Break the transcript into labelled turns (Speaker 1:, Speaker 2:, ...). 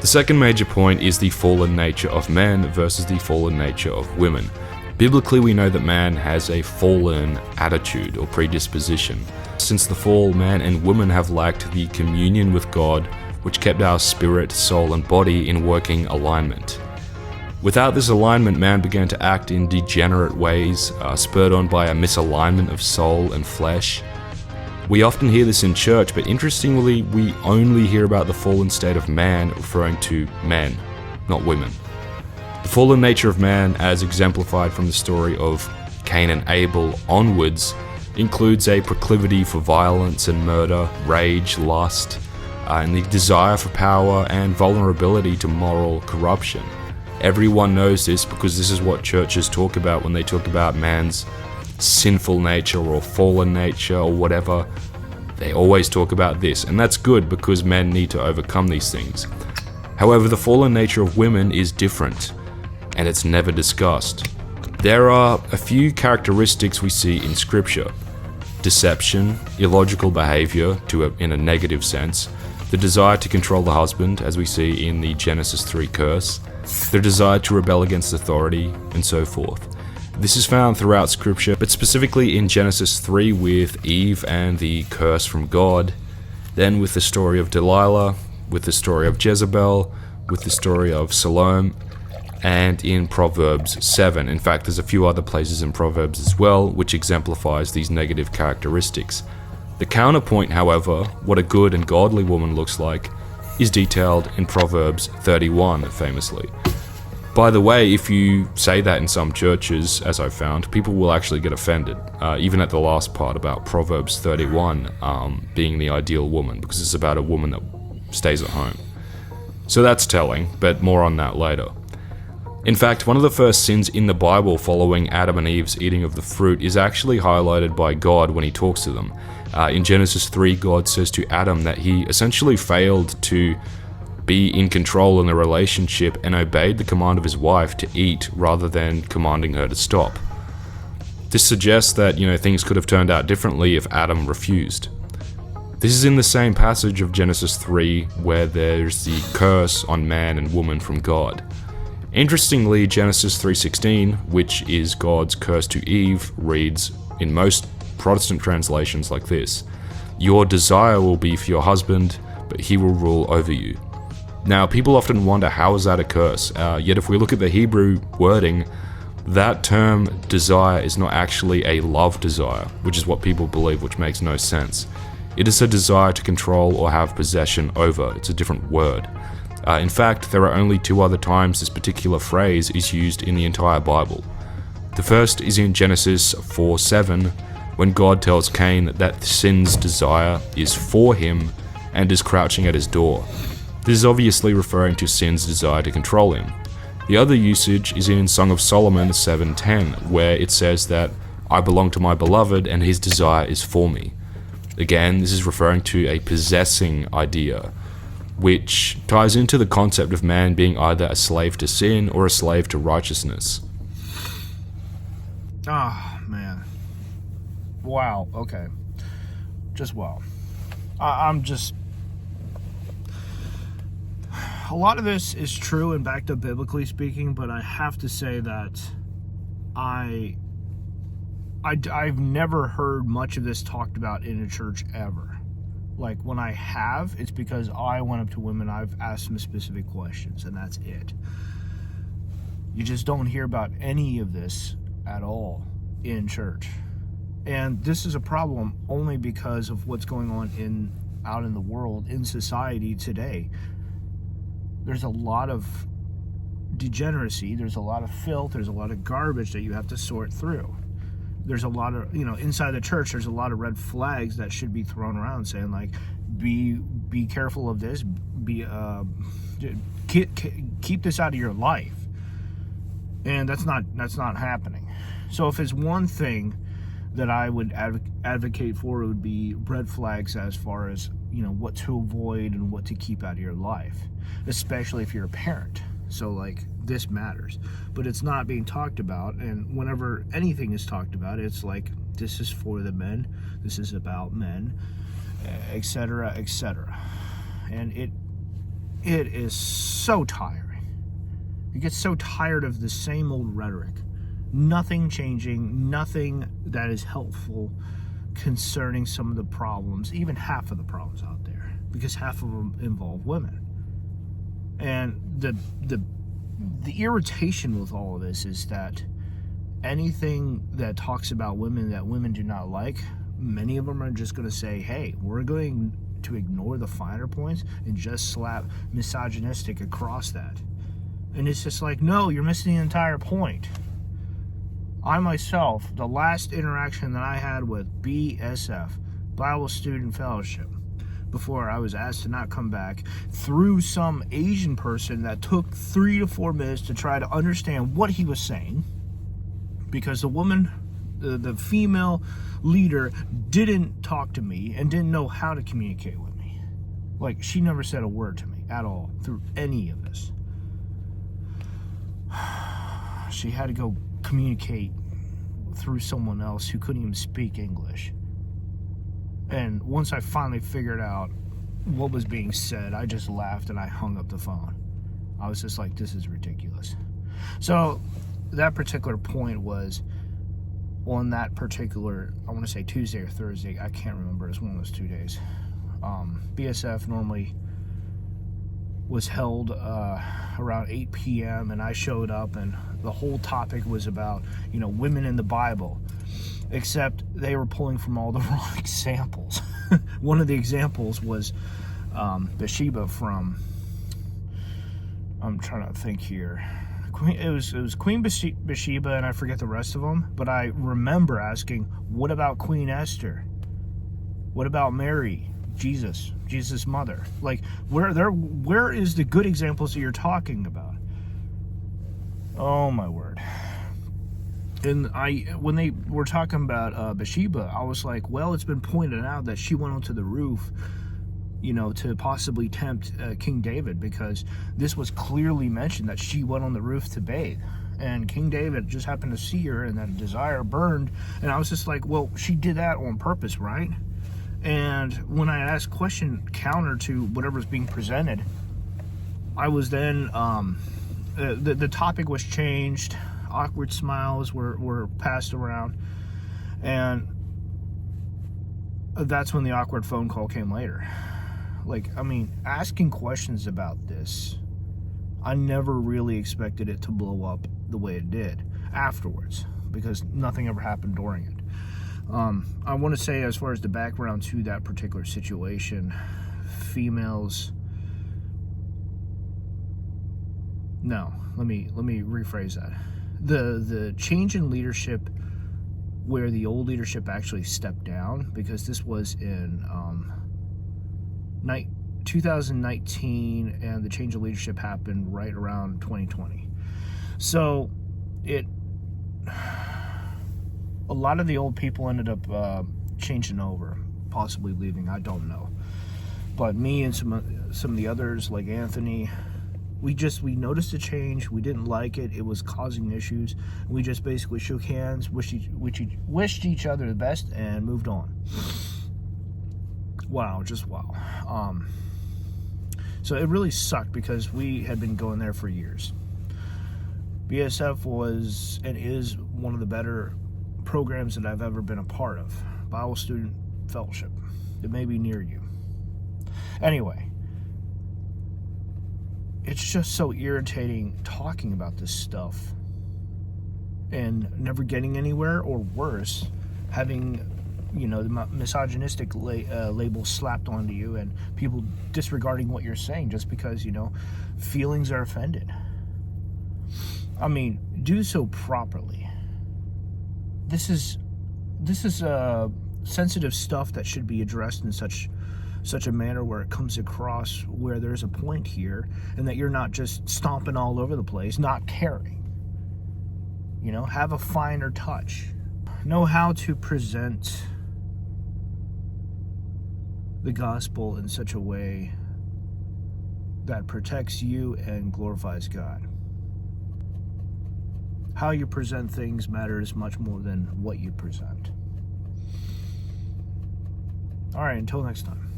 Speaker 1: The second major point is the fallen nature of men versus the fallen nature of women. Biblically, we know that man has a fallen attitude or predisposition. Since the fall, man and woman have lacked the communion with God, which kept our spirit, soul, and body in working alignment. Without this alignment, man began to act in degenerate ways, spurred on by a misalignment of soul and flesh. We often hear this in church, but interestingly, we only hear about the fallen state of man referring to men, not women. The fallen nature of man, as exemplified from the story of Cain and Abel onwards, includes a proclivity for violence and murder, rage, lust, and the desire for power and vulnerability to moral corruption. Everyone knows this because this is what churches talk about when they talk about man's sinful nature or fallen nature or whatever. They always talk about this, and that's good because men need to overcome these things. However, the fallen nature of women is different, and it's never discussed. There are a few characteristics we see in scripture: deception, illogical behavior in a negative sense, the desire to control the husband, as we see in the Genesis 3 curse, the desire to rebel against authority, and so forth. This is found throughout scripture, but specifically in Genesis 3 with Eve and the curse from God, then with the story of Delilah, with the story of Jezebel, with the story of Salome, and in Proverbs 7. In fact, there's a few other places in Proverbs as well, which exemplifies these negative characteristics. The counterpoint, however, what a good and godly woman looks like, is detailed in Proverbs 31, famously. By the way, if you say that in some churches, as I've found, people will actually get offended, even at the last part about Proverbs 31 being the ideal woman, because it's about a woman that stays at home. So that's telling, but more on that later. In fact, one of the first sins in the Bible following Adam and Eve's eating of the fruit is actually highlighted by God when he talks to them. In Genesis 3, God says to Adam that he essentially failed to be in control in the relationship and obeyed the command of his wife to eat rather than commanding her to stop. This suggests that, things could have turned out differently if Adam refused. This is in the same passage of Genesis 3 where there's the curse on man and woman from God. Interestingly, Genesis 3:16, which is God's curse to Eve, reads in most Protestant translations like this: "Your desire will be for your husband, but he will rule over you." Now, people often wonder, how is that a curse? Yet if we look at the Hebrew wording, that term desire is not actually a love desire, which is what people believe, which makes no sense. It is a desire to control or have possession over. It's a different word. In fact, there are only two other times this particular phrase is used in the entire Bible. The first is in Genesis 4:7, when God tells Cain that sin's desire is for him and is crouching at his door. This is obviously referring to sin's desire to control him. The other usage is in Song of Solomon 7:10, where it says that I belong to my beloved and his desire is for me. Again, this is referring to a possessing idea, which ties into the concept of man being either a slave to sin or a slave to righteousness.
Speaker 2: Oh, man. Wow, okay. Just wow. I'm just... A lot of this is true and backed up biblically speaking, but I have to say that I've never heard much of this talked about in a church ever. Like, when I have, it's because I went up to women, I've asked them specific questions, and that's it. You just don't hear about any of this at all in church. And this is a problem only because of what's going on out in the world, in society today. There's a lot of degeneracy, there's a lot of filth, there's a lot of garbage that you have to sort through. There's a lot of, inside the church, there's a lot of red flags that should be thrown around saying, like, be careful of this, keep this out of your life. And that's not happening. So if it's one thing that I would advocate for, it would be red flags as far as, what to avoid and what to keep out of your life, especially if you're a parent. So, like, this matters, but it's not being talked about. And whenever anything is talked about, it's like, this is for the men, this is about men, etc., etc. And it is so tiring. You get so tired of the same old rhetoric. Nothing changing, nothing that is helpful concerning some of the problems, even half of the problems out there, because half of them involve women. And the irritation with all of this is that anything that talks about women that women do not like, many of them are just going to say, hey, we're going to ignore the finer points and just slap misogynistic across that. And it's just like, no, you're missing the entire point. I myself, the last interaction that I had with BSF, Bible Student Fellowship, before I was asked to not come back, through some Asian person that took 3 to 4 minutes to try to understand what he was saying, because the woman, the female leader, didn't talk to me and didn't know how to communicate with me. Like, she never said a word to me at all through any of this. She had to go communicate through someone else who couldn't even speak English. And once I finally figured out what was being said, I just laughed and I hung up the phone. I was just like, this is ridiculous. So that particular point was on that particular, I want to say Tuesday or Thursday, I can't remember, it was one of those 2 days. BSF normally was held around 8 p.m. and I showed up, and the whole topic was about, women in the Bible, except they were pulling from all the wrong examples. One of the examples was Bathsheba from, I'm trying to think here, it was Queen Bathsheba, and I forget the rest of them, but I remember asking, what about Queen Esther? What about Mary? Jesus' mother? Like, where is the good examples that you're talking about? Oh my word. And when they were talking about Bathsheba, I was like, well, it's been pointed out that she went onto the roof, to possibly tempt King David, because this was clearly mentioned that she went on the roof to bathe. And King David just happened to see her, and that desire burned. And I was just like, well, she did that on purpose, right? And when I asked question counter to whatever's being presented, I was then, the topic was changed, awkward smiles were passed around, and that's when the awkward phone call came later. Asking questions about this, I never really expected it to blow up the way it did afterwards, because nothing ever happened during it. I want to say, as far as the background to that particular situation, females, no, let me rephrase that. The change in leadership, where the old leadership actually stepped down, because this was in 2019, and the change of leadership happened right around 2020. So a lot of the old people ended up changing over, possibly leaving, I don't know. But me and some of the others, like Anthony, we noticed a change. We didn't like it. It was causing issues. We just basically shook hands, wished each other the best, and moved on. Wow, just wow. So it really sucked, because we had been going there for years. BSF was and is one of the better programs that I've ever been a part of. Bible Student Fellowship. It may be near you. Anyway, it's just so irritating talking about this stuff and never getting anywhere, or worse, having the misogynistic label slapped onto you, and people disregarding what you're saying just because feelings are offended. Do so properly. This is sensitive stuff that should be addressed in such a manner where it comes across where there's a point here, and that you're not just stomping all over the place, not caring. Have a finer touch. Know how to present the gospel in such a way that protects you and glorifies God. How you present things matters much more than what you present. All right, until next time.